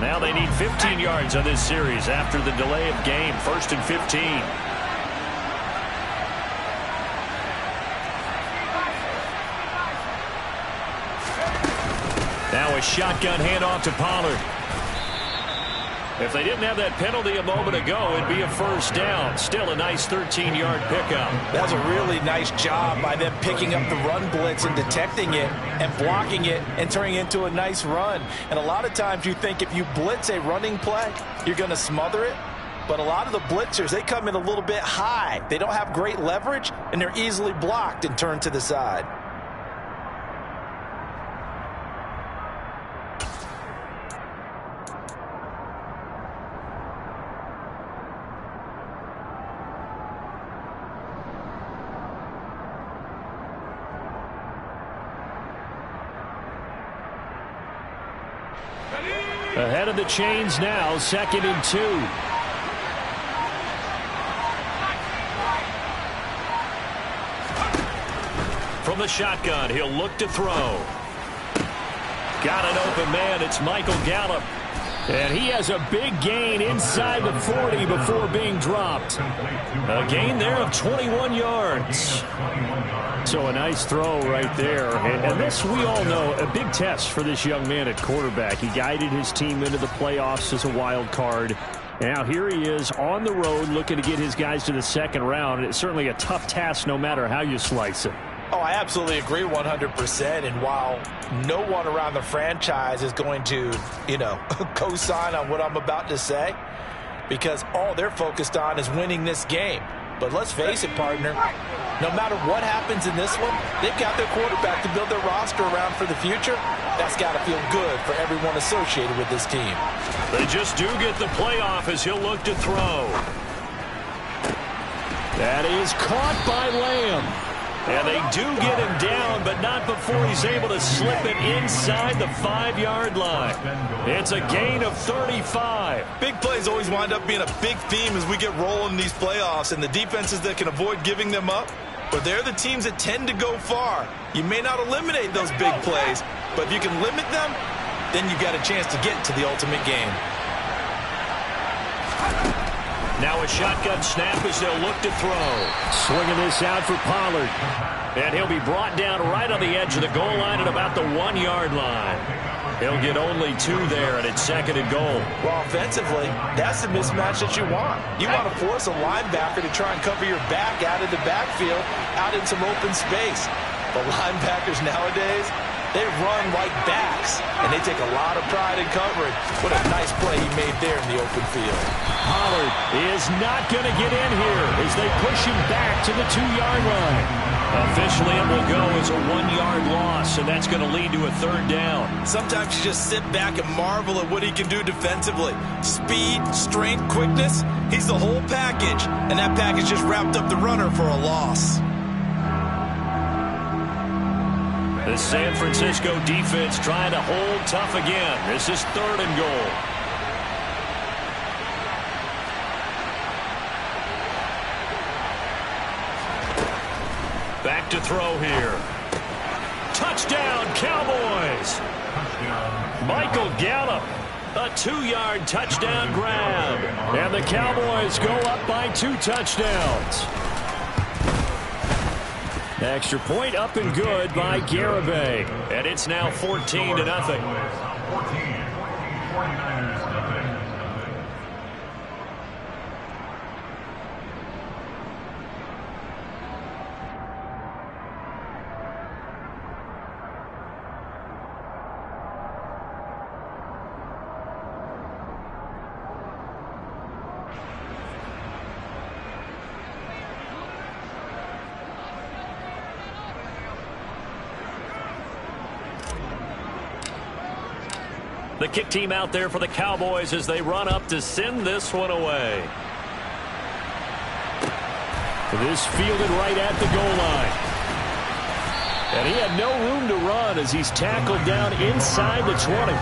Now they need 15 yards on this series after the delay of game. 1st and 15. Now a shotgun handoff to Pollard. If they didn't have that penalty a moment ago, it'd be a first down. Still a nice 13-yard pickup. That's a really nice job by them picking up the run blitz and detecting it and blocking it and turning it into a nice run. And a lot of times you think if you blitz a running play, you're going to smother it. But a lot of the blitzers, they come in a little bit high. They don't have great leverage, and they're easily blocked and turned to the side. Ahead of the chains now, 2nd and 2. From the shotgun, he'll look to throw. Got an open man. It's Michael Gallup. And he has a big gain inside the 40 before being dropped. A gain there of 21 yards. So a nice throw right there. And this, we all know, a big test for this young man at quarterback. He guided his team into the playoffs as a wild card. Now here he is on the road looking to get his guys to the 2nd round. It's certainly a tough task no matter how you slice it. Oh, I absolutely agree 100%. And while no one around the franchise is going to, co-sign on what I'm about to say, because all they're focused on is winning this game. But let's face it, partner, no matter what happens in this one, they've got their quarterback to build their roster around for the future. That's got to feel good for everyone associated with this team. They just do get the playoff as he'll look to throw. That is caught by Lamb. And they do get him down, but not before he's able to slip it inside the 5-yard line. It's a gain of 35. Big plays always wind up being a big theme as we get rolling in these playoffs, and the defenses that can avoid giving them up, but they're the teams that tend to go far. You may not eliminate those big plays, but if you can limit them, then you've got a chance to get to the ultimate game. Now a shotgun snap as they'll look to throw. Swinging this out for Pollard. And he'll be brought down right on the edge of the goal line at about the 1-yard line. He'll get only 2 there, and it's 2nd and goal. Well, offensively, that's the mismatch that you want. You want to force a linebacker to try and cover your back out of the backfield, out in some open space. But linebackers nowadays, they run like backs, and they take a lot of pride in coverage. What a nice play he made there in the open field. Pollard is not going to get in here as they push him back to the 2-yard line. Officially, it will go as a 1-yard loss, and that's going to lead to a 3rd down. Sometimes you just sit back and marvel at what he can do defensively. Speed, strength, quickness, he's the whole package, and that package just wrapped up the runner for a loss. The San Francisco defense trying to hold tough again. This is 3rd and goal. Back to throw here. Touchdown, Cowboys. Michael Gallup, a 2-yard touchdown grab. And the Cowboys go up by 2 touchdowns. Extra point up and good by Garibay. And it's now 14-0. The kick team out there for the Cowboys as they run up to send this one away. This fielded right at the goal line. And he had no room to run as he's tackled down inside the 20.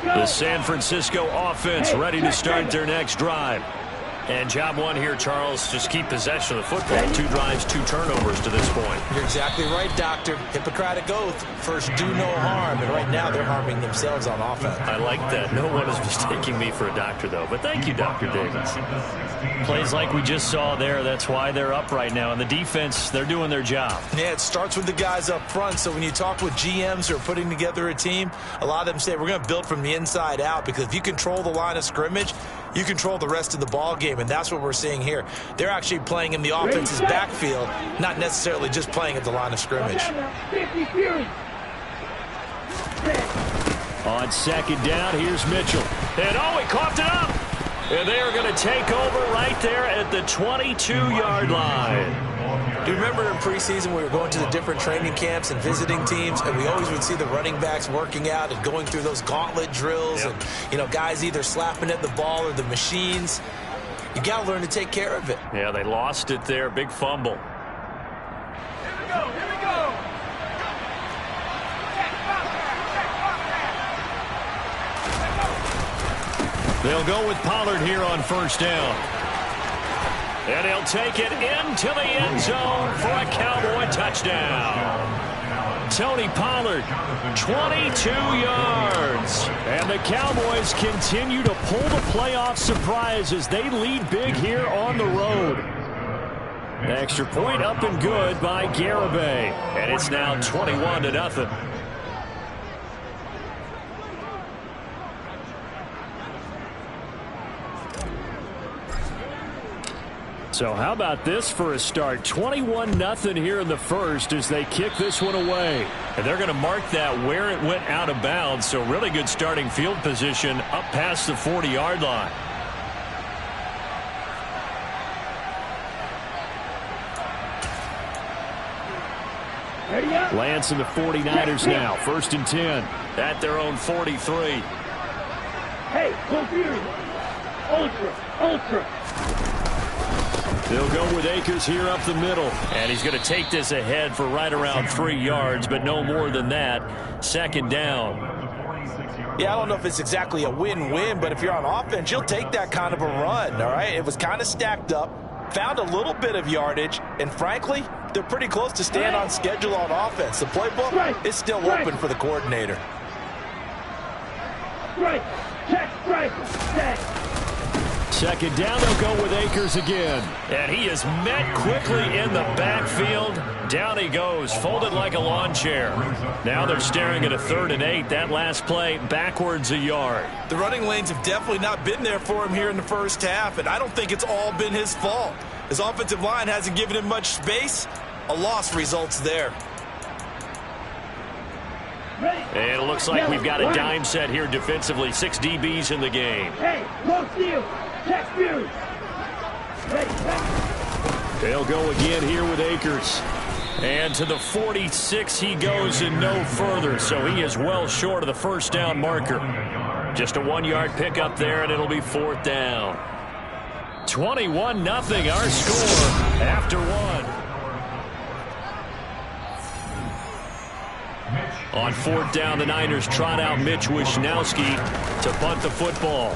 The San Francisco offense ready to start their next drive. And job one here, Charles, just keep possession of the football. 2 drives, 2 turnovers to this point. You're exactly right, Doctor. Hippocratic oath. First, do no harm. And right now, they're harming themselves on offense. I like that. No one is mistaking me for a doctor, though. But thank you, Dr. Davis. Plays like we just saw there. That's why they're up right now. And the defense, they're doing their job. Yeah, it starts with the guys up front. So when you talk with GMs who are putting together a team, a lot of them say we're going to build from the inside out, because if you control the line of scrimmage, you control the rest of the ball game, and that's what we're seeing here. They're actually playing in the offense's backfield, not necessarily just playing at the line of scrimmage. On second down, here's Mitchell. And he coughed it up. And they are going to take over right there at the 22-yard line. Do you remember in preseason we were going to the different training camps and visiting teams, and we always would see the running backs working out and going through those gauntlet drills, and, you know, guys either slapping at the ball or the machines. You got to learn to take care of it. Yeah, they lost it there. Big fumble. Here we go. Here we go. They'll go with Pollard here on first down. And he'll take it into the end zone for a Cowboy touchdown. Tony Pollard, 22 yards. And the Cowboys continue to pull the playoff surprise as they lead big here on the road. Extra point up and good by Garibay. And it's now 21-0. So how about this for a start? 21-0 here in the first as they kick this one away. And they're going to mark that where it went out of bounds. So really good starting field position up past the 40-yard line. Lance and the 49ers now. 1st and 10 at their own 43. Hey, go Fury. Ultra. They'll go with Akers here up the middle. And he's going to take this ahead for right around 3 yards, but no more than that. 2nd down. Yeah, I don't know if it's exactly a win-win, but if you're on offense, you'll take that kind of a run, all right? It was kind of stacked up, found a little bit of yardage, and frankly, they're pretty close to staying on schedule on offense. The playbook is still open for the coordinator. Check. 2nd down, they'll go with Akers again. And he is met quickly in the backfield. Down he goes, folded like a lawn chair. Now they're staring at a 3rd and 8. That last play, backwards a yard. The running lanes have definitely not been there for him here in the first half, and I don't think it's all been his fault. His offensive line hasn't given him much space. A loss results there. And it looks like we've got a dime set here defensively. 6 DBs in the game. Hey, low steal. Check Fury. They'll go again here with Akers. And to the 46 he goes and no further. So he is well short of the first down marker. Just a 1-yard pickup there, and it'll be 4th down. 21-0 our score after 1. On 4th down, the Niners trot out Mitch Wishnowski to punt the football.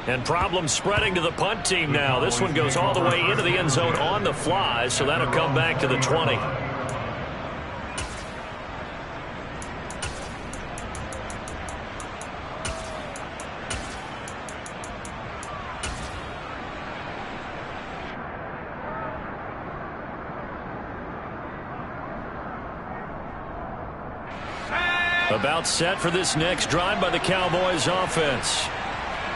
And problems spreading to the punt team now. This one goes all the way into the end zone on the fly, so that'll come back to the 20. About set for this next drive by the Cowboys offense.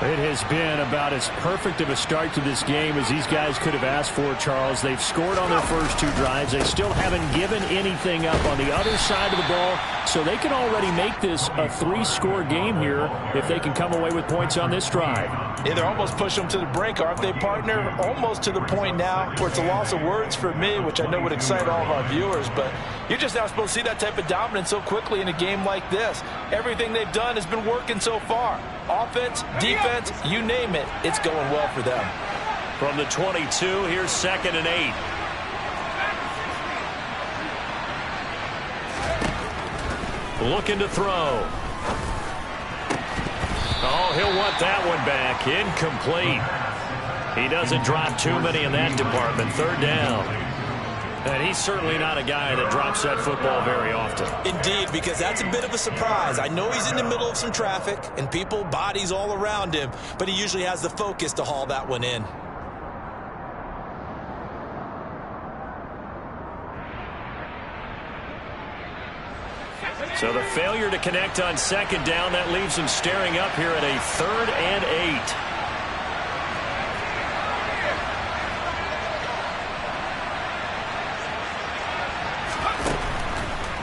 It has been about as perfect of a start to this game as these guys could have asked for, Charles. They've scored on their first 2 drives. They still haven't given anything up on the other side of the ball, so they can already make this a 3-score game here if they can come away with points on this drive. Yeah, they're almost pushing them to the brink, aren't they, partner? Almost to the point now where it's a loss of words for me, which I know would excite all of our viewers, but you're just not supposed to see that type of dominance so quickly in a game like this. Everything they've done has been working so far. Offense, defense, you name it, it's going well for them. From the 22, here's 2nd and 8. looking to throw. Oh, he'll want that one back. Incomplete. He doesn't drop too many in that department. Third down. And he's certainly not a guy that drops that football very often. Indeed, because that's a bit of a surprise. I know he's in the middle of some traffic and people, bodies all around him, but he usually has the focus to haul that one in. So the failure to connect on second down, that leaves him staring up here at a 3rd and 8.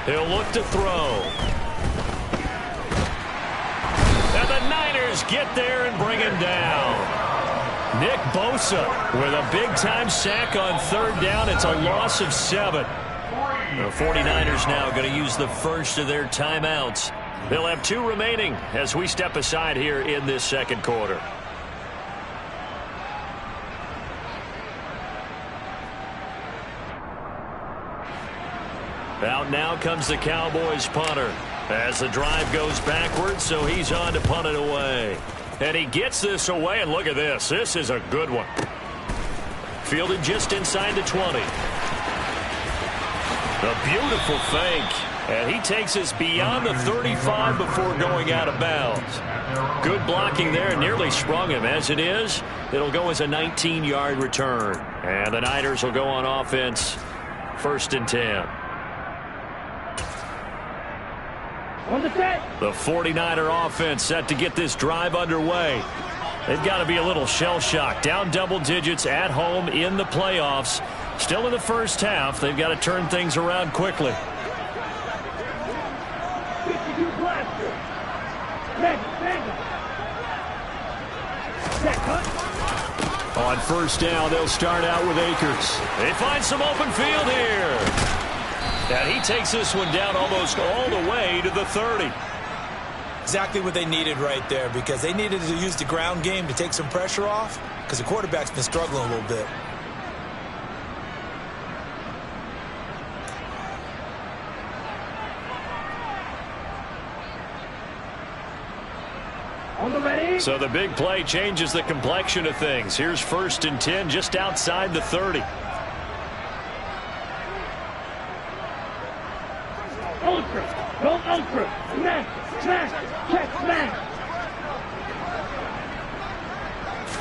He'll look to throw. And the Niners get there and bring him down. Nick Bosa with a big-time sack on 3rd down. It's a loss of 7. The 49ers now going to use the first of their timeouts. They'll have 2 remaining as we step aside here in this second quarter. Out now comes the Cowboys punter as the drive goes backwards, so he's on to punt it away. And he gets this away, and look at this. This is a good one. Fielded just inside the 20. A beautiful fake. And he takes us beyond the 35 before going out of bounds. Good blocking there, nearly sprung him. As it is, it'll go as a 19-yard return. And the Niners will go on offense, 1st and 10. On the set. The 49er offense set to get this drive underway. They've got to be a little shell-shocked. Down double digits at home in the playoffs. Still in the first half. They've got to turn things around quickly. 52 blaster. Set cut. On 1st down, they'll start out with Akers. They find some open field here. And he takes this one down almost all the way to the 30. Exactly what they needed right there, because they needed to use the ground game to take some pressure off, because the quarterback's been struggling a little bit. On the ready. So the big play changes the complexion of things. Here's 1st and 10 just outside the 30. Ultra. Go ultra. Smash. Smash. Check smash.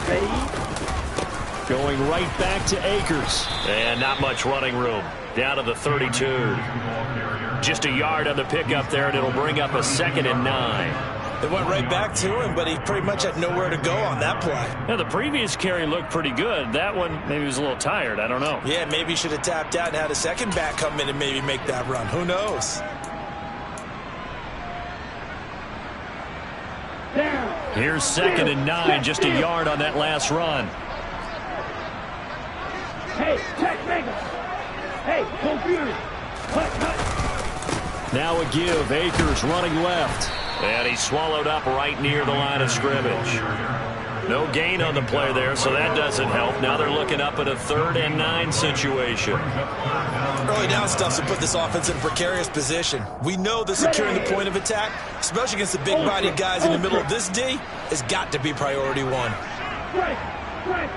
Ready. Going right back to Akers. And not much running room. Down to the 32. Just a yard on the pickup there, and it'll bring up a 2nd and 9. They went right back to him, but he pretty much had nowhere to go on that play. Now, the previous carry looked pretty good. That one, maybe he was a little tired. I don't know. Yeah, maybe he should have tapped out and had a second back come in and maybe make that run. Who knows? Down. Here's 2nd and 9, just a yard on that last run. Hey, check Mega. Hey, go Fury. Cut. Now a give. Akers running left. And he's swallowed up right near the line of scrimmage. No gain on the play there, so that doesn't help. Now they're looking up at a 3rd and 9 situation. Early down stuff to put this offense in a precarious position. We know that securing the point of attack, especially against the big-bodied guys in the middle of this D, has got to be priority 1. Strike. Strike.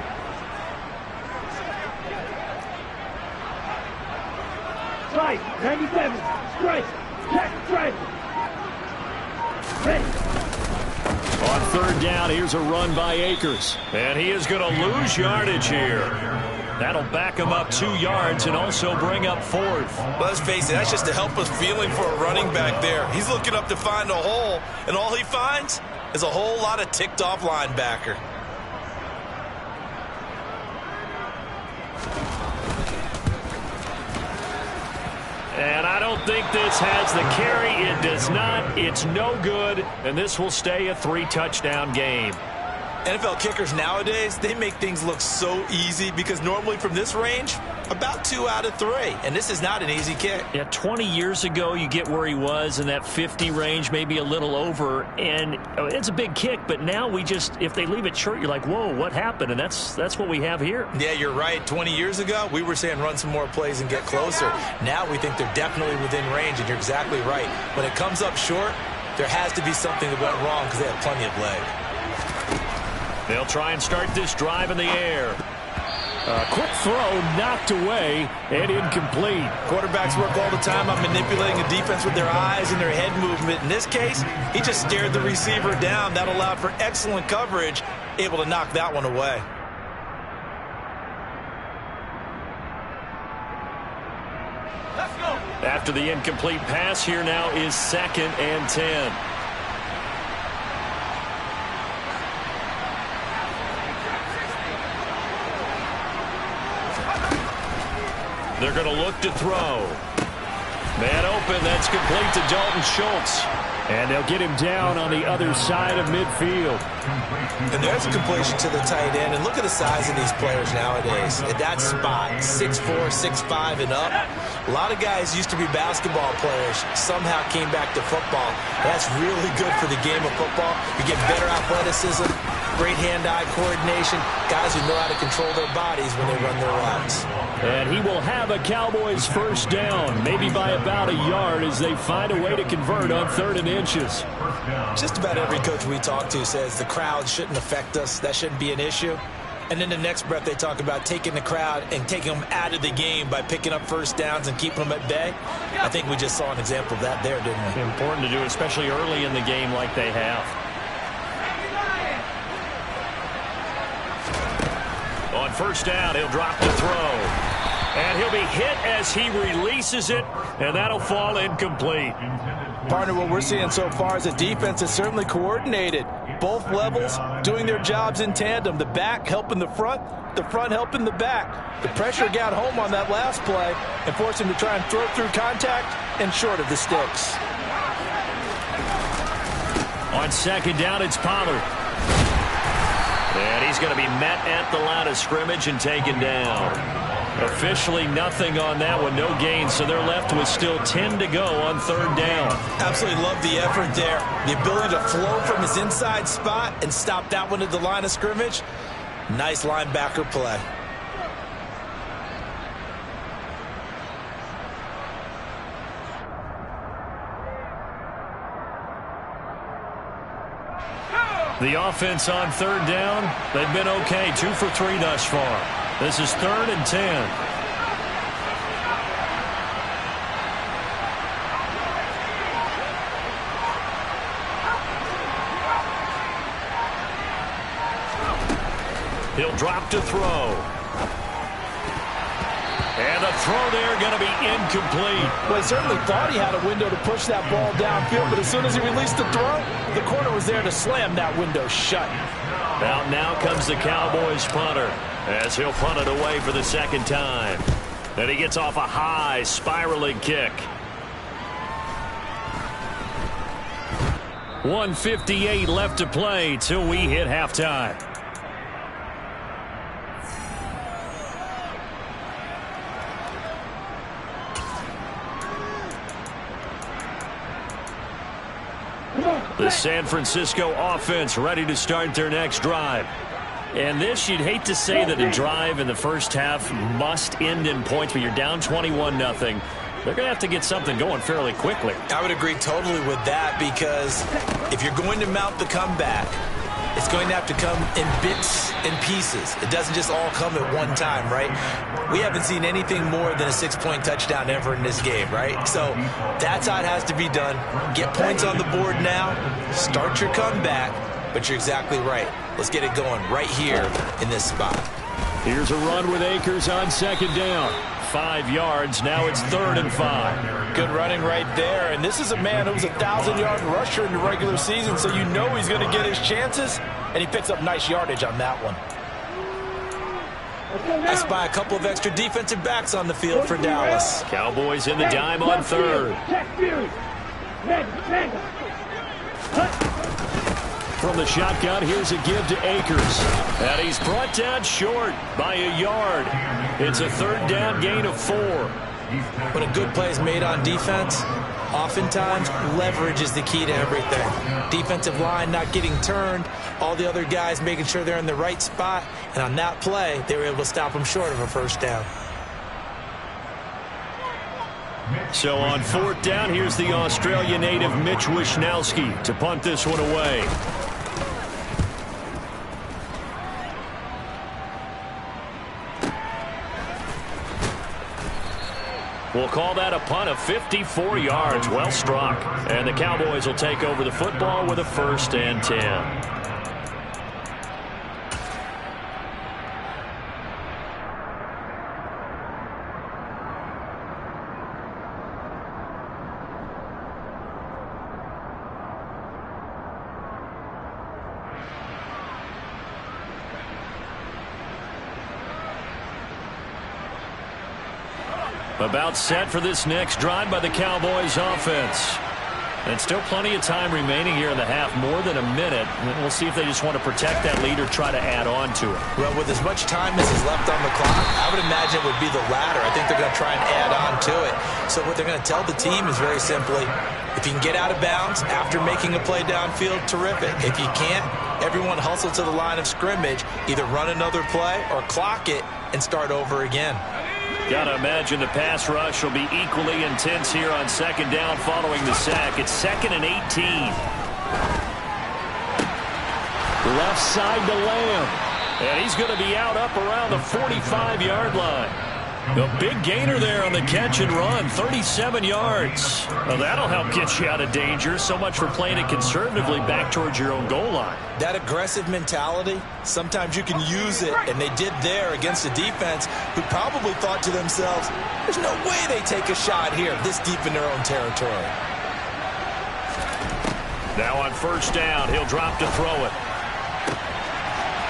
Strike. 97. Strike. Check. Strike. Ready. On 3rd down, here's a run by Akers. And he is going to lose yardage here. That'll back him up 2 yards and also bring up 4th. Let's face it, that's just a helpless feeling for a running back there. He's looking up to find a hole, and all he finds is a whole lot of ticked-off linebacker. And I don't think this has the carry. It does not. It's no good. And this will stay a 3-touchdown game. NFL kickers nowadays, they make things look so easy because normally from this range, about 2 out of 3. And this is not an easy kick. Yeah, 20 years ago, you get where he was in that 50 range, maybe a little over. And it's a big kick, but now we just, if they leave it short, you're like, whoa, what happened? And that's what we have here. Yeah, you're right. 20 years ago, we were saying run some more plays and get closer. Now we think they're definitely within range, and you're exactly right. When it comes up short, there has to be something that went wrong because they have plenty of leg. They'll try and start this drive in the air. A quick throw knocked away and incomplete. Quarterbacks work all the time on manipulating a defense with their eyes and their head movement. In this case, he just stared the receiver down. That allowed for excellent coverage, able to knock that one away. Let's go. After the incomplete pass, here now is 2nd and 10. They're going to look to throw. Man open, that's complete to Dalton Schultz. And they'll get him down on the other side of midfield. And there's a completion to the tight end. And look at the size of these players nowadays. At that spot, 6'4", 6'5", and up. A lot of guys used to be basketball players. Somehow came back to football. That's really good for the game of football. You get better athleticism, great hand-eye coordination, guys who know how to control their bodies when they run their routes. And he will have a Cowboys first down, maybe by about a yard as they find a way to convert on 3rd and inches. Just about every coach we talk to says the crowd shouldn't affect us. That shouldn't be an issue. And in the next breath, they talk about taking the crowd and taking them out of the game by picking up first downs and keeping them at bay. I think we just saw an example of that there, didn't we? Important to do, especially early in the game like they have. On first down, he'll drop the throw. And he'll be hit as he releases it, and that'll fall incomplete. Partner, what we're seeing so far is the defense is certainly coordinated. Both levels doing their jobs in tandem. The back helping the front helping the back. The pressure got home on that last play and forced him to try and throw through contact and short of the sticks. On 2nd down, it's Pollard. And he's going to be met at the line of scrimmage and taken down. Officially nothing on that one, no gain, so they're left with still 10 to go on 3rd down. Absolutely love the effort there. The ability to flow from his inside spot and stop that one at the line of scrimmage. Nice linebacker play. The offense on 3rd down, they've been okay, 2 for 3 thus far. This is 3rd and 10. He'll drop to throw. And the throw there going to be incomplete. Well, he certainly thought he had a window to push that ball downfield, but as soon as he released the throw, the corner was there to slam that window shut. Out now comes the Cowboys punter as he'll punt it away for the 2nd time. Then he gets off a high spiraling kick. 1:58 left to play till we hit halftime. The San Francisco offense ready to start their next drive. And this, you'd hate to say that a drive in the first half must end in points, but you're down 21-0. They're going to have to get something going fairly quickly. I would agree totally with that, because if you're going to mount the comeback, it's going to have to come in bits and pieces. It doesn't just all come at one time, right? We haven't seen anything more than a 6-point touchdown ever in this game, right? So that's how it has to be done. Get points on the board now. Start your comeback. But you're exactly right. Let's get it going right here in this spot. Here's a run with Akers on 2nd down. 5 yards. Now it's 3rd and 5. Good running right there. And this is a man who was a 1,000-yard rusher in the regular season, so you know he's going to get his chances. And he picks up nice yardage on that one. I spy a couple of extra defensive backs on the field for Dallas. Cowboys in the dime on 3rd. from the shotgun. Here's a give to Akers. And he's brought down short by a yard. It's a third down gain of 4. When a good play is made on defense, oftentimes leverage is the key to everything. Defensive line not getting turned, all the other guys making sure they're in the right spot, and on that play, they were able to stop them short of a first down. So on 4th down, here's the Australia native Mitch Wishnowsky to punt this one away. We'll call that a punt of 54 yards. Well struck. And the Cowboys will take over the football with a 1st and 10. About set for this next drive by the Cowboys offense. And still plenty of time remaining here in the half, more than a minute. And we'll see if they just want to protect that lead or try to add on to it. Well, with as much time as is left on the clock, I would imagine it would be the latter. I think they're going to try and add on to it. So what they're going to tell the team is very simply, if you can get out of bounds after making a play downfield, terrific. If you can't, everyone hustle to the line of scrimmage, either run another play or clock it and start over again. Gotta imagine the pass rush will be equally intense here on 2nd down following the sack. It's 2nd and 18. Left side to Lamb. And he's going to be out up around the 45-yard line. The big gainer there on the catch and run, 37 yards. Well, that'll help get you out of danger. So much for playing it conservatively back towards your own goal line. That aggressive mentality, sometimes you can use it, and they did there against a defense who probably thought to themselves, there's no way they take a shot here this deep in their own territory. Now on 1st down, he'll drop to throw it.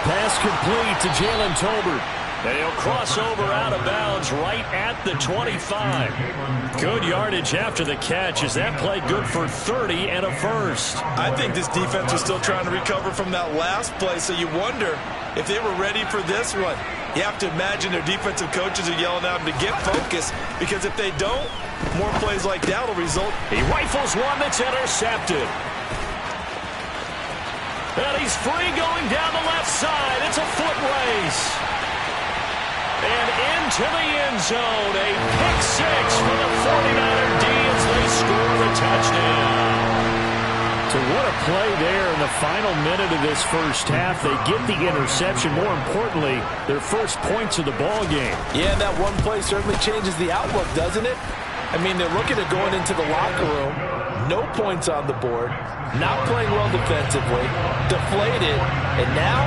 Pass complete to Jalen Tolbert. And he'll cross over out of bounds right at the 25. Good yardage after the catch. Is that play good for 30 and a 1st? I think this defense was still trying to recover from that last play, so you wonder if they were ready for this one. You have to imagine their defensive coaches are yelling at them to get focused, because if they don't, more plays like that will result. He rifles one that's intercepted. And he's free going down the left side. It's a foot race. And into the end zone, a pick 6 for the 49er D as they score the touchdown. So what a play there in the final minute of this first half. They get the interception. More importantly, their first points of the ball game. Yeah, and that one play certainly changes the outlook, doesn't it? I mean, they're looking at going into the locker room, no points on the board, not playing well defensively, deflated, and now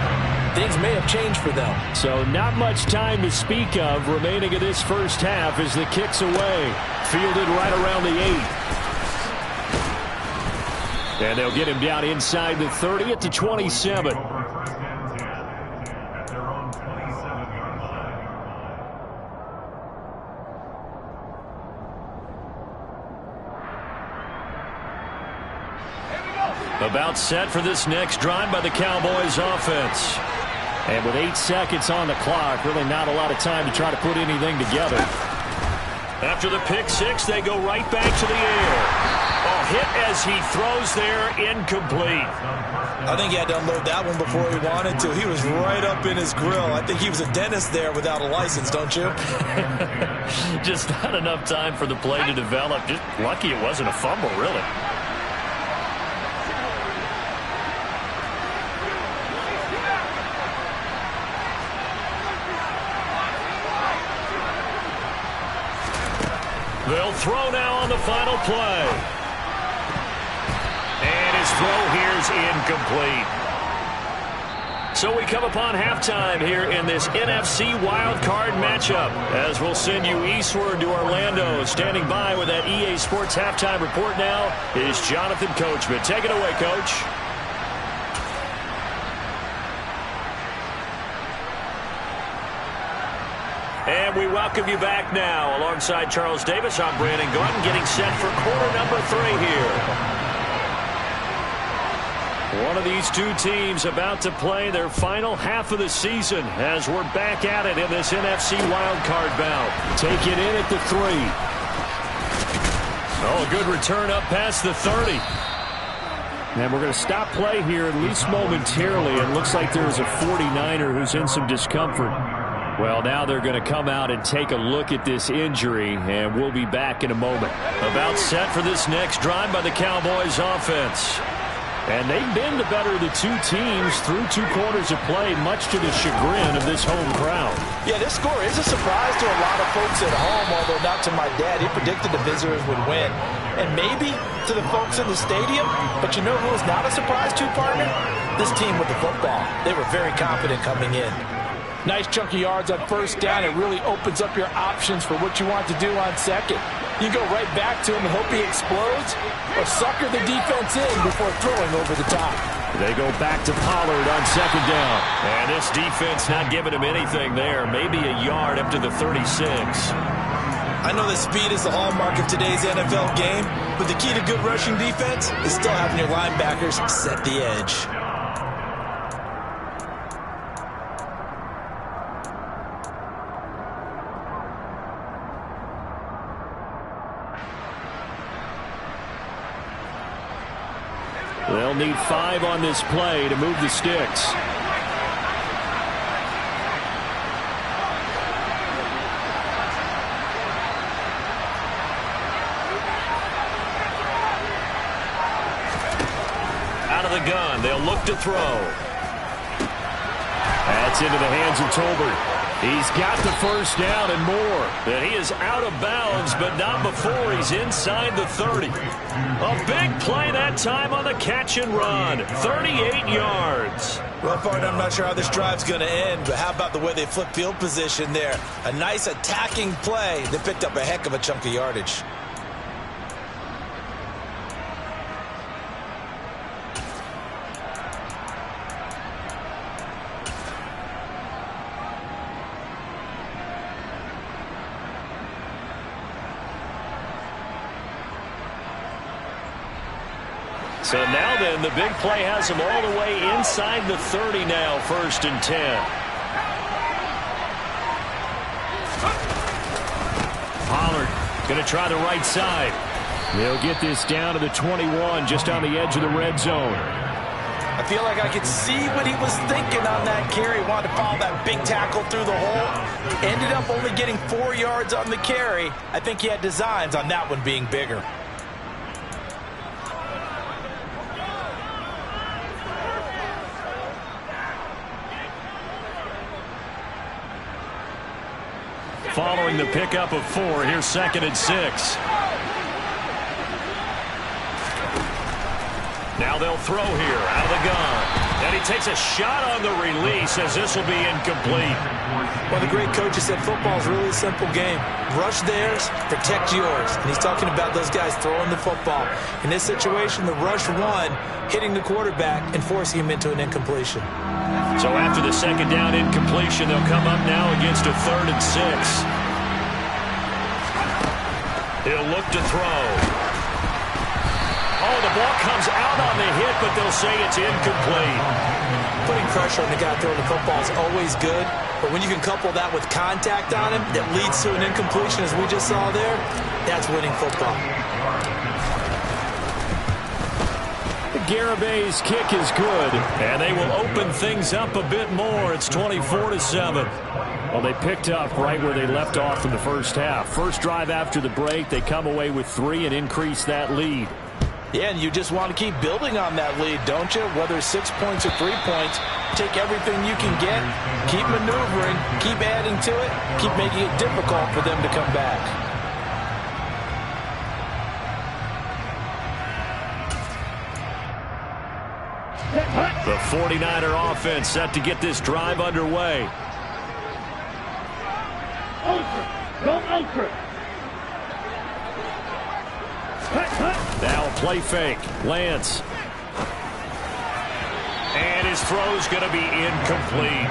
things may have changed for them. So not much time to speak of remaining in this first half as the kick's away. Fielded right around the 8. And they'll get him down inside the 30 at the 27. About set for this next drive by the Cowboys offense. And with 8 seconds on the clock, really not a lot of time to try to put anything together. After the pick 6, they go right back to the air. A hit as he throws there, incomplete. I think he had to unload that one before he wanted to. He was right up in his grill. I think he was a dentist there without a license, don't you? Just not enough time for the play to develop. Just lucky it wasn't a fumble, really. They'll throw now on the final play. And his throw here's incomplete. So we come upon halftime here in this NFC Wildcard matchup, as we'll send you eastward to Orlando. Standing by with that EA Sports halftime report now is Jonathan Coachman. Take it away, Coach. And we welcome you back now. Alongside Charles Davis, I'm Brandon Gordon, getting set for quarter number 3 here. One of these two teams about to play their final half of the season as we're back at it in this NFC wildcard bout. Take it in at the 3. Oh, a good return up past the 30. And we're going to stop play here at least momentarily. It looks like there's a 49er who's in some discomfort. Well, now they're going to come out and take a look at this injury, and we'll be back in a moment. About set for this next drive by the Cowboys offense. And they've been the better of the two teams through 2 quarters of play, much to the chagrin of this home crowd. Yeah, this score is a surprise to a lot of folks at home, although not to my dad. He predicted the visitors would win. And maybe to the folks in the stadium. But you know who was not a surprise to, partner? This team with the football. They were very confident coming in. Nice chunk of yards on first down. It really opens up your options for what you want to do on second. You go right back to him and hope he explodes, or sucker the defense in before throwing over the top. They go back to Pollard on second down. And this defense not giving him anything there. Maybe a yard up to the 36. I know that speed is the hallmark of today's NFL game, but the key to good rushing defense is still having your linebackers set the edge. They'll need 5 on this play to move the sticks. Out of the gun, they'll look to throw. That's into the hands of Tolbert. He's got the first down and more. And he is out of bounds, but not before he's inside the 30. A big play that time on the catch and run. 38 yards. Well, partner, I'm not sure how this drive's going to end, but how about the way they flip field position there? A nice attacking play that picked up a heck of a chunk of yardage. So now then, the big play has him all the way inside the 30 now, 1st and 10. Pollard going to try the right side. They'll get this down to the 21, just on the edge of the red zone. I feel like I could see what he was thinking on that carry. Wanted to follow that big tackle through the hole. Ended up only getting 4 yards on the carry. I think he had designs on that one being bigger. Following the pickup of 4, here's 2nd and 6. Now they'll throw here out of the gun. And he takes a shot on the release as this will be incomplete. Well, the great coach has said football is really a simple game. Rush theirs, protect yours. And he's talking about those guys throwing the football. In this situation, the rush one, hitting the quarterback and forcing him into an incompletion. So after the 2nd down incompletion, they'll come up now against a 3rd and 6. He'll look to throw. Oh, the ball comes out on the hit, but they'll say it's incomplete. Putting pressure on the guy throwing the football is always good, but when you can couple that with contact on him that leads to an incompletion, as we just saw there, that's winning football. Garabay's kick is good, and they will open things up a bit more. It's 24-7. Well, they picked up right where they left off in the first half. First drive after the break, they come away with 3 and increase that lead. Yeah, and you just want to keep building on that lead, don't you? Whether it's 6 points or 3 points, take everything you can get, keep maneuvering, keep adding to it, keep making it difficult for them to come back. The 49er offense set to get this drive underway. Go Ultra. Now play fake. Lance. And his throw's going to be incomplete.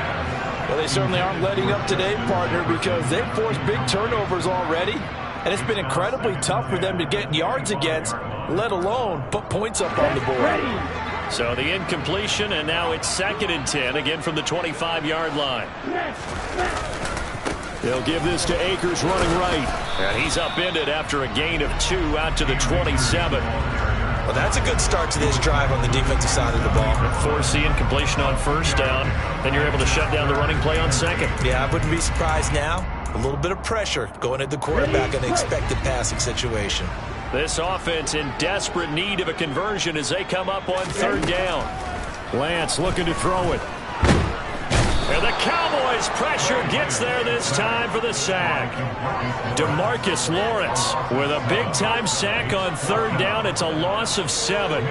Well, they certainly aren't letting up today, partner, because they've forced big turnovers already. And it's been incredibly tough for them to get yards against, let alone put points up on the board. So the incompletion, and now it's 2nd and 10, again from the 25-yard line. They'll give this to Akers running right. And he's upended after a gain of 2 out to the 27. Well, that's a good start to this drive on the defensive side of the ball. Force the incompletion on 1st down, then you're able to shut down the running play on 2nd. Yeah, I wouldn't be surprised now. A little bit of pressure going at the quarterback in an expected passing situation. This offense in desperate need of a conversion as they come up on 3rd down. Lance looking to throw it. And the Cowboys pressure gets there this time for the sack. DeMarcus Lawrence with a big-time sack on 3rd down. It's a loss of 7.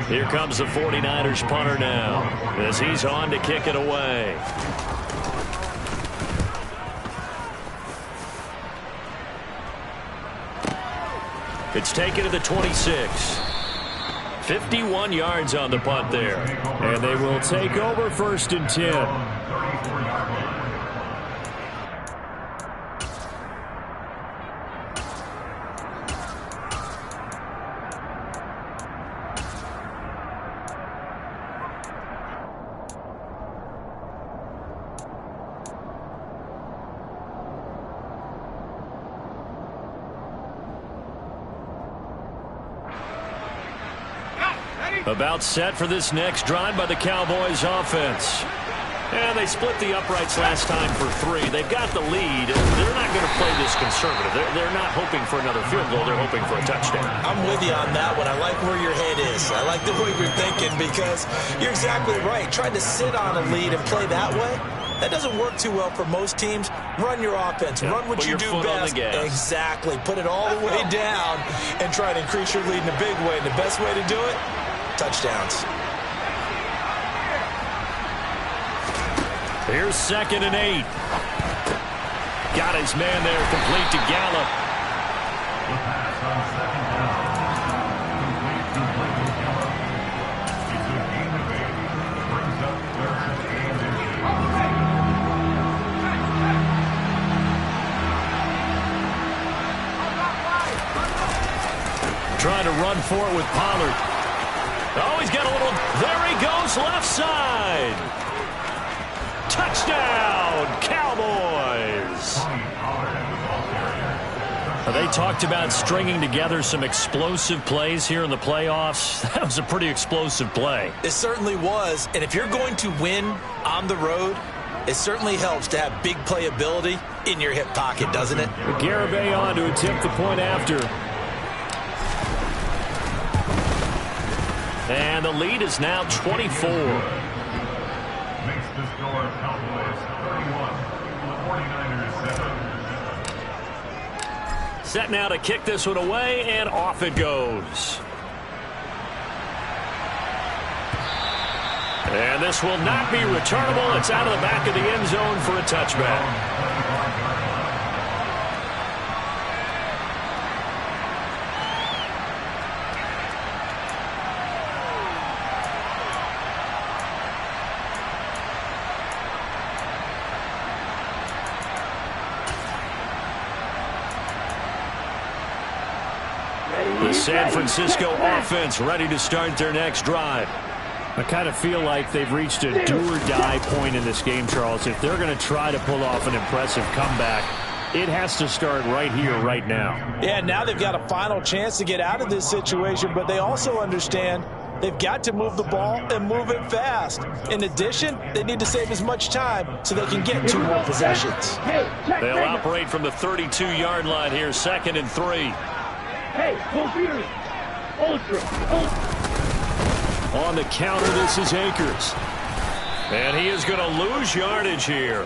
Here comes the 49ers punter now as he's on to kick it away. It's taken to the 26. 51 yards on the punt there. And they will take over 1st and 10. About set for this next drive by the Cowboys offense. And they split the uprights last time for 3. They've got the lead. They're not going to play this conservative. They're not hoping for another field goal. They're hoping for a touchdown. I'm with you on that one. I like where your head is. I like the way you're thinking because you're exactly right. Trying to sit on a lead and play that way, that doesn't work too well for most teams. Run your offense. Yeah, run what you do best. Exactly. Put it all the way down and try to increase your lead in a big way. And the best way to do it, touchdowns. Here's 2nd and 8. Got his man there, complete to Gallup. Trying to run for it with Pollard. Oh, he's got a little, there he goes, left side. Touchdown, Cowboys. They talked about stringing together some explosive plays here in the playoffs. That was a pretty explosive play. It certainly was, and if you're going to win on the road, it certainly helps to have big playability in your hip pocket, doesn't it? Garibay on to attempt the point after. And the lead is now 24. Makes the score Cowboys 31, the 49ers 7. Set now to kick this one away, and off it goes. And this will not be returnable. It's out of the back of the end zone for a touchback. The San Francisco offense ready to start their next drive. I kind of feel like they've reached a do-or-die point in this game, Charles. If they're going to try to pull off an impressive comeback, it has to start right here, right now. Yeah, now they've got a final chance to get out of this situation, but they also understand they've got to move the ball and move it fast. In addition, they need to save as much time so they can get 2 more possessions. They'll operate from the 32-yard line here, 2nd and 3. Hey, computers, ultra. On the counter, this is Akers. And he is going to lose yardage here.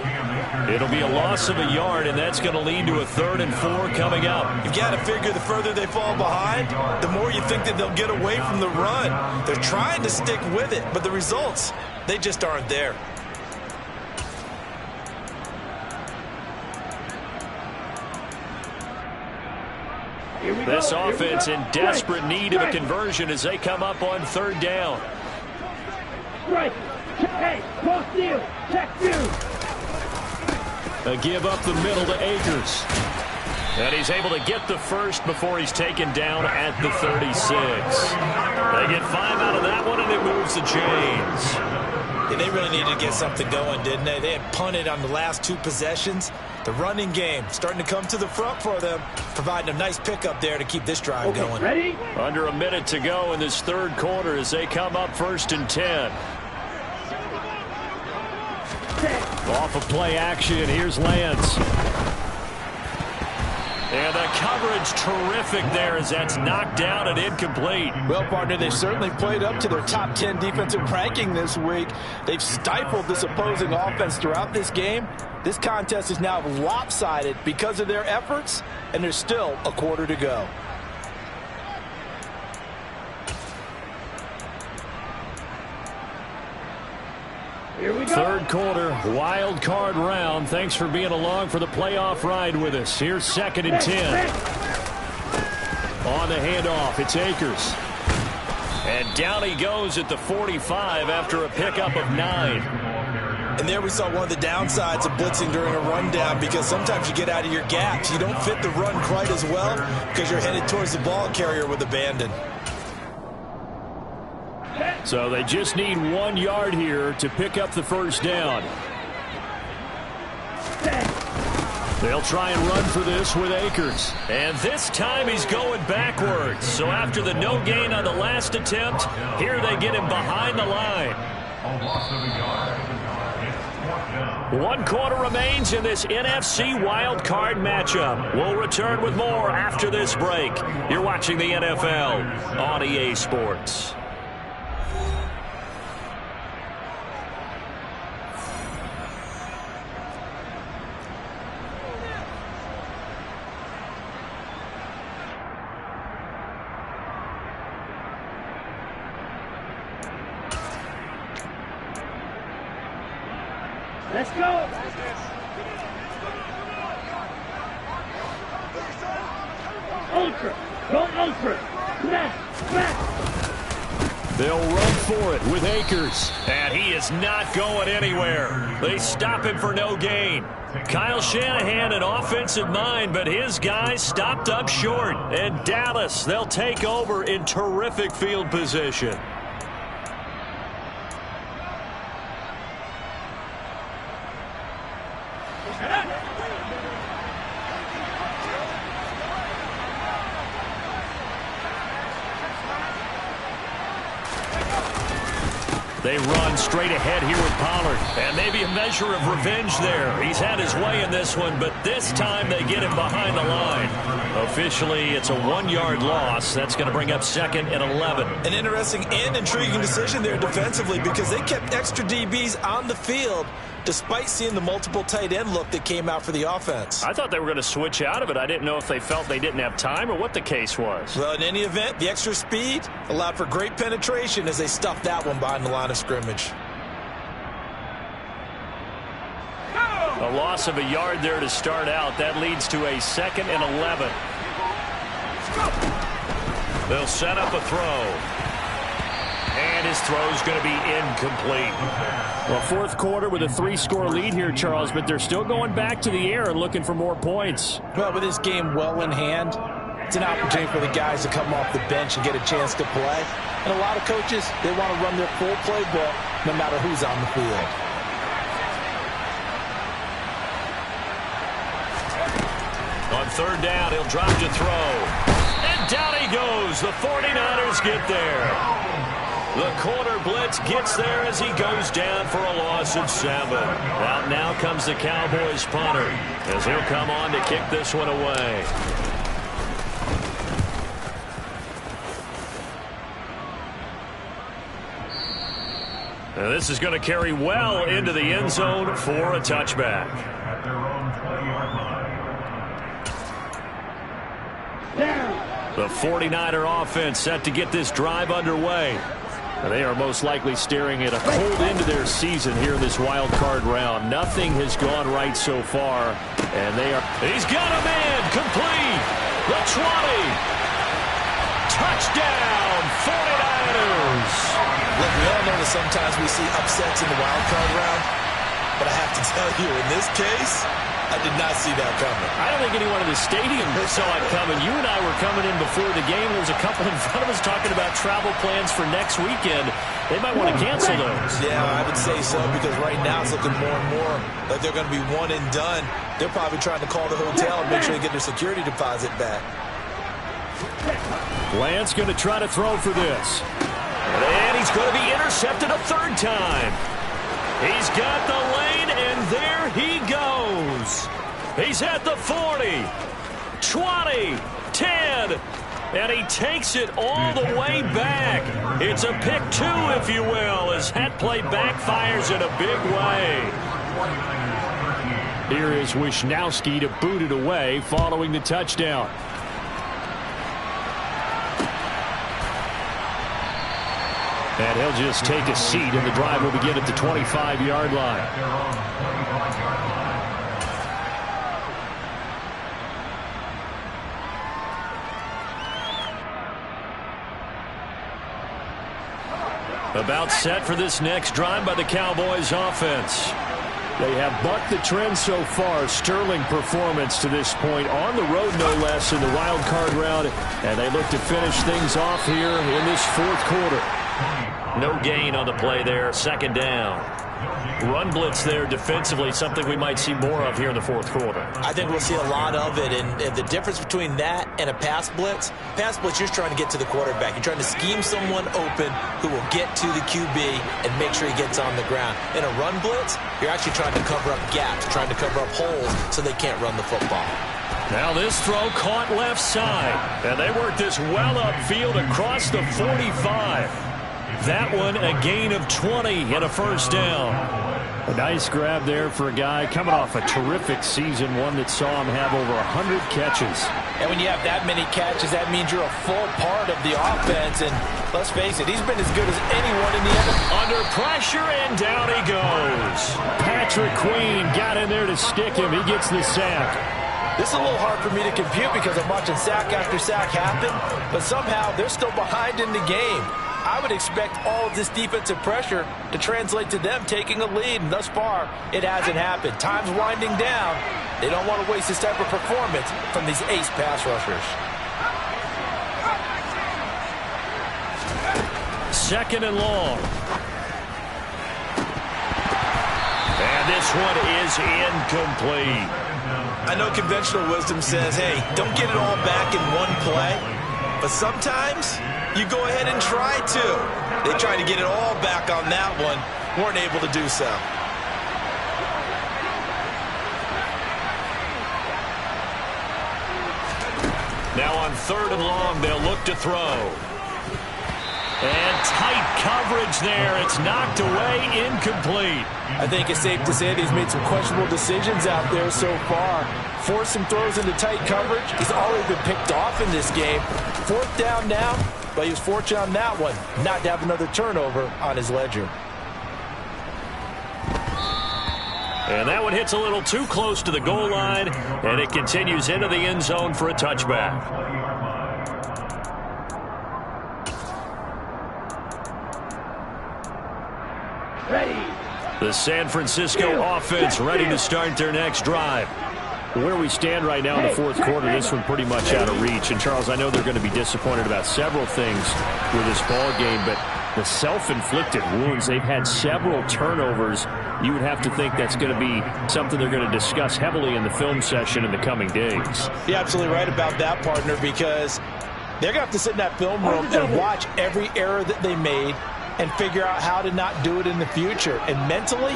It'll be a loss of a yard, and that's going to lead to a 3rd and 4 coming up. You've got to figure the further they fall behind, the more you think that they'll get away from the run. They're trying to stick with it, but the results, they just aren't there. This offense in desperate need of a conversion as they come up on 3rd down. Right. Hey, cross field. Check field. A give up the middle to Akers. And he's able to get the first before he's taken down at the 36. They get 5 out of that one, and it moves the chains. Yeah, they really needed to get something going, didn't they? They had punted on the last 2 possessions. The running game starting to come to the front for them, providing a nice pickup there to keep this drive going. Ready? Under a minute to go in this third quarter as they come up 1st and 10. Off of play action, here's Lance. And the coverage terrific there as that's knocked down and incomplete. Well, partner, they certainly played up to their top 10 defensive ranking this week. They've stifled this opposing offense throughout this game. This contest is now lopsided because of their efforts, and there's still a quarter to go. Here we go. Third quarter, wild card round. Thanks for being along for the playoff ride with us. Here's 2nd and 10. On the handoff, it's Akers. And down he goes at the 45 after a pickup of 9. And there we saw one of the downsides of blitzing during a rundown, because sometimes you get out of your gaps. You don't fit the run quite as well because you're headed towards the ball carrier with abandon. So they just need 1 yard here to pick up the first down. They'll try and run for this with Akers. And this time he's going backwards. So after the no gain on the last attempt, here they get him behind the line. A loss of a yard. It's 4th down. 1 quarter remains in this NFC wildcard matchup. We'll return with more after this break. You're watching the NFL on EA Sports. Let's go. Ultra. Go ultra. Smash. They'll run for it with Akers. And he is not going anywhere. They stop him for no gain. Kyle Shanahan, an offensive mind, but his guys stopped up short. And Dallas, they'll take over in terrific field position. They run straight ahead here with Pollard. And maybe a measure of revenge there. He's had his way in this one, but this time they get him behind the line. Officially, it's a 1-yard loss. That's going to bring up 2nd and 11. An interesting and intriguing decision there defensively, because they kept extra DBs on the field despite seeing the multiple tight end look that came out for the offense. I thought they were going to switch out of it. I didn't know if they felt they didn't have time or what the case was. Well, in any event, the extra speed allowed for great penetration as they stuffed that one behind the line of scrimmage. A loss of a yard there to start out. That leads to a 2nd and 11. They'll set up a throw. And his throw's going to be incomplete. Well, 4th quarter with a 3-score lead here, Charles, but they're still going back to the air and looking for more points. Well, with this game well in hand, it's an opportunity for the guys to come off the bench and get a chance to play. And a lot of coaches, they want to run their full playbook no matter who's on the field. On 3rd down, he'll drop to throw. And down he goes. The 49ers get there. The corner blitz gets there as he goes down for a loss of 7. Out now comes the Cowboys punter as he'll come on to kick this one away. Now this is going to carry well into the end zone for a touchback. At their own 20-yard line. Down. The 49er offense set to get this drive underway. They are most likely staring at a cold end to their season here in this wild card round. Nothing has gone right so far, and they are. He's got a man complete. The 20. Touchdown, 49ers. Look, we all know that sometimes we see upsets in the wild card round. But I have to tell you, in this case, I did not see that coming. I don't think anyone in the stadium saw it coming. You and I were coming in before the game. There's a couple in front of us talking about travel plans for next weekend. They might want to cancel those. Yeah, I would say so, because right now it's looking more and more like they're going to be one and done. They're probably trying to call the hotel and make sure they get their security deposit back. Lance going to try to throw for this. And he's going to be intercepted a third time. He's got the lane, and there he goes. He's at the 40, 20, 10, and he takes it all the way back. It's a pick two, if you will, as that play backfires in a big way. Here is Wisnowski to boot it away following the touchdown. And he'll just take a seat, and the drive will begin at the 25-yard line. About set for this next drive by the Cowboys offense. They have bucked the trend so far. Sterling performance to this point on the road, no less, in the wild card round. And they look to finish things off here in this fourth quarter. No gain on the play there. Second down. Run blitz there defensively, something we might see more of here in the fourth quarter. I think we'll see a lot of it, and the difference between that and a pass blitz, you're trying to get to the quarterback. You're trying to scheme someone open who will get to the QB and make sure he gets on the ground. In a run blitz, you're actually trying to cover up gaps, trying to cover up holes so they can't run the football. Now this throw caught left side, and they work this well upfield across the 45. That one a gain of 20 and a first down. A nice grab there for a guy coming off a terrific season, one that saw him have over 100 catches. And when you have that many catches, that means you're a full part of the offense. And let's face it, he's been as good as anyone in the NFL. Under pressure, and down he goes. Patrick Queen got in there to stick him. He gets the sack. This is a little hard for me to compute because I'm watching sack after sack happen, but somehow they're still behind in the game. I would expect all of this defensive pressure to translate to them taking a lead, and thus far, it hasn't happened. Time's winding down. They don't want to waste this type of performance from these ace pass rushers. Second and long. And this one is incomplete. I know conventional wisdom says, hey, don't get it all back in one play, but sometimes you go ahead and try to. They tried to get it all back on that one, weren't able to do so. Now on third and long, they'll look to throw. And tight coverage there. It's knocked away, incomplete. I think it's safe to say that he's made some questionable decisions out there so far. Forced some throws into tight coverage. He's already been picked off in this game. Fourth down now, but he was fortunate on that one not to have another turnover on his ledger. And that one hits a little too close to the goal line, and it continues into the end zone for a touchback. The San Francisco offense ready to start their next drive. Where we stand right now in the fourth quarter, this one pretty much out of reach. And, Charles, I know they're going to be disappointed about several things with this ball game, but the self-inflicted wounds, they've had several turnovers. You would have to think that's going to be something they're going to discuss heavily in the film session in the coming days. You're absolutely right about that, partner, because they're going to have to sit in that film room and watch every error that they made and figure out how to not do it in the future. And mentally,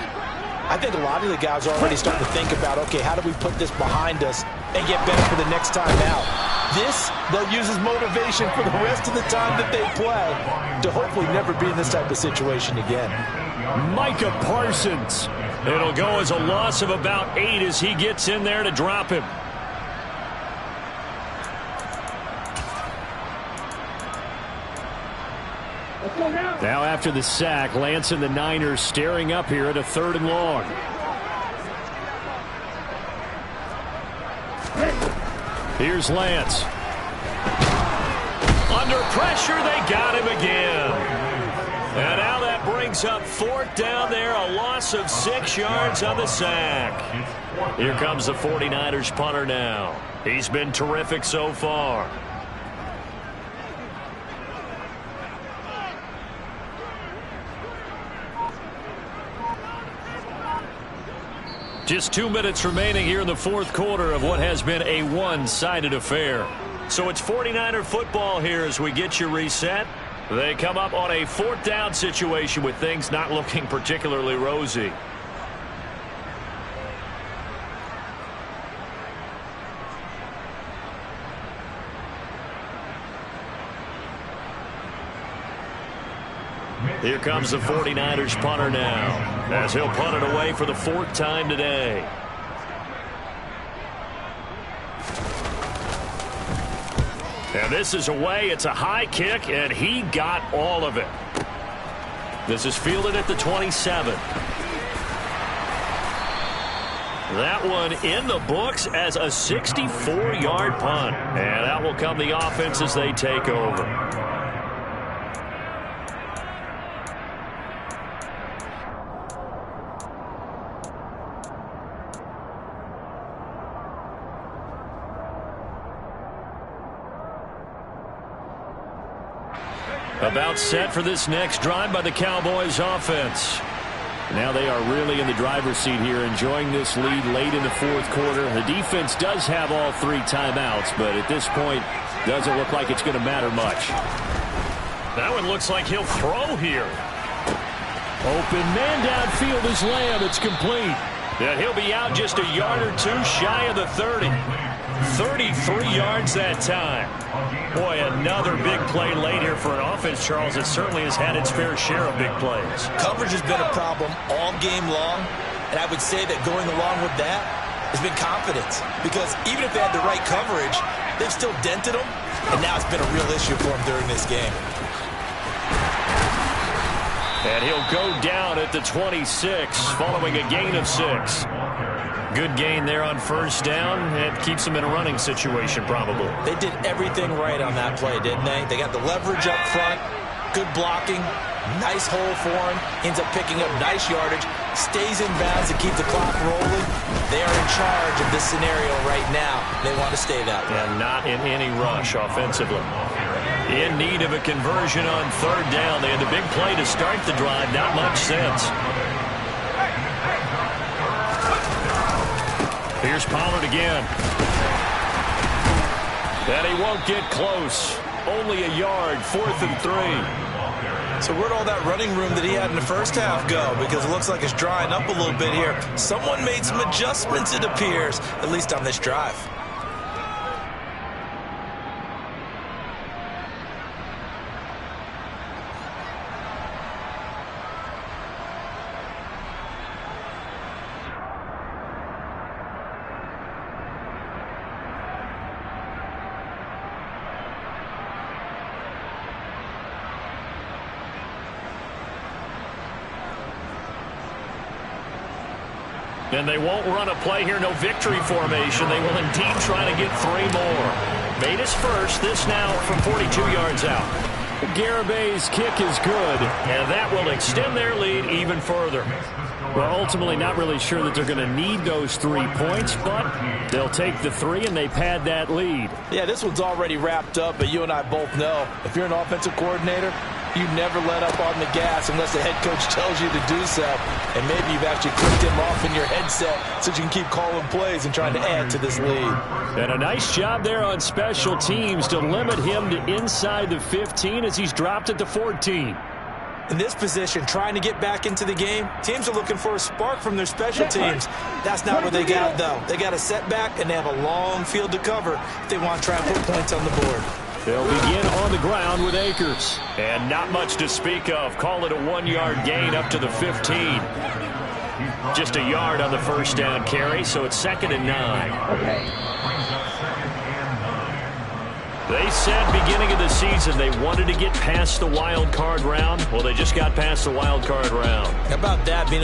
I think a lot of the guys are already starting to think about, okay, how do we put this behind us and get better for the next time out? This, they'll use as motivation for the rest of the time that they play to hopefully never be in this type of situation again. Micah Parsons. It'll go as a loss of about 8 as he gets in there to drop him. Now after the sack, Lance and the Niners staring up here at a third and long. Here's Lance. Under pressure, they got him again. And now that brings brings up 4th down there, a loss of 6 yards on the sack. Here comes the 49ers punter now. He's been terrific so far. Just 2 minutes remaining here in the 4th quarter of what has been a one-sided affair. So it's 49er football here as we get you reset. They come up on a 4th down situation with things not looking particularly rosy. Here comes the 49ers punter now, as he'll punt it away for the 4th time today. And this is away. It's a high kick, and he got all of it. This is fielded at the 27. That one in the books as a 64-yard punt. And that will come the offense as they take over. About set for this next drive by the Cowboys offense. Now they are really in the driver's seat here, enjoying this lead late in the 4th quarter. The defense does have all 3 timeouts, but at this point, doesn't look like it's going to matter much. That one looks like he'll throw here. Open man downfield is Lamb. It's complete. And he'll be out just a yard or 2 shy of the 30. 33 yards that time. Boy, another big play late here for an offense, Charles, that certainly has had its fair share of big plays. Coverage has been a problem all game long, and I would say that going along with that has been confidence. Because even if they had the right coverage, they've still dented them, and now it's been a real issue for them during this game. And he'll go down at the 26 following a gain of 6. Good gain there on 1st down. It keeps them in a running situation, probably. They did everything right on that play, didn't they? They got the leverage up front, good blocking, nice hole for him, ends up picking up nice yardage, stays in bounds to keep the clock rolling. They are in charge of this scenario right now. They want to stay that way. And not in any rush offensively. In need of a conversion on 3rd down. They had the big play to start the drive. Not much sense. Here's Pollard again. And he won't get close. Only a yard, 4th and 3. So where'd all that running room that he had in the first half go? Because it looks like it's drying up a little bit here. Someone made some adjustments, it appears, at least on this drive. And they won't run a play here, no victory formation. They will indeed try to get 3 more. Made his first, this now from 42 yards out. Garabay's kick is good, and that will extend their lead even further. Well, ultimately not really sure that they're going to need those 3 points, but they'll take the 3 and they pad that lead. Yeah, this one's already wrapped up, but you and I both know if you're an offensive coordinator, you never let up on the gas unless the head coach tells you to do so. And maybe you've actually clicked him off in your headset so you can keep calling plays and trying to add to this lead. And a nice job there on special teams to limit him to inside the 15 as he's dropped at the 14. In this position, trying to get back into the game, teams are looking for a spark from their special teams. That's not what they got, though. They got a setback, and they have a long field to cover if they want to try and put points on the board. They'll begin on the ground with Akers. And not much to speak of. Call it a 1-yard gain up to the 15. Just a yard on the 1st down carry, so it's 2nd and 9. Okay. They said beginning of the season they wanted to get past the wild card round. Well, they just got past the wild card round. How about that being able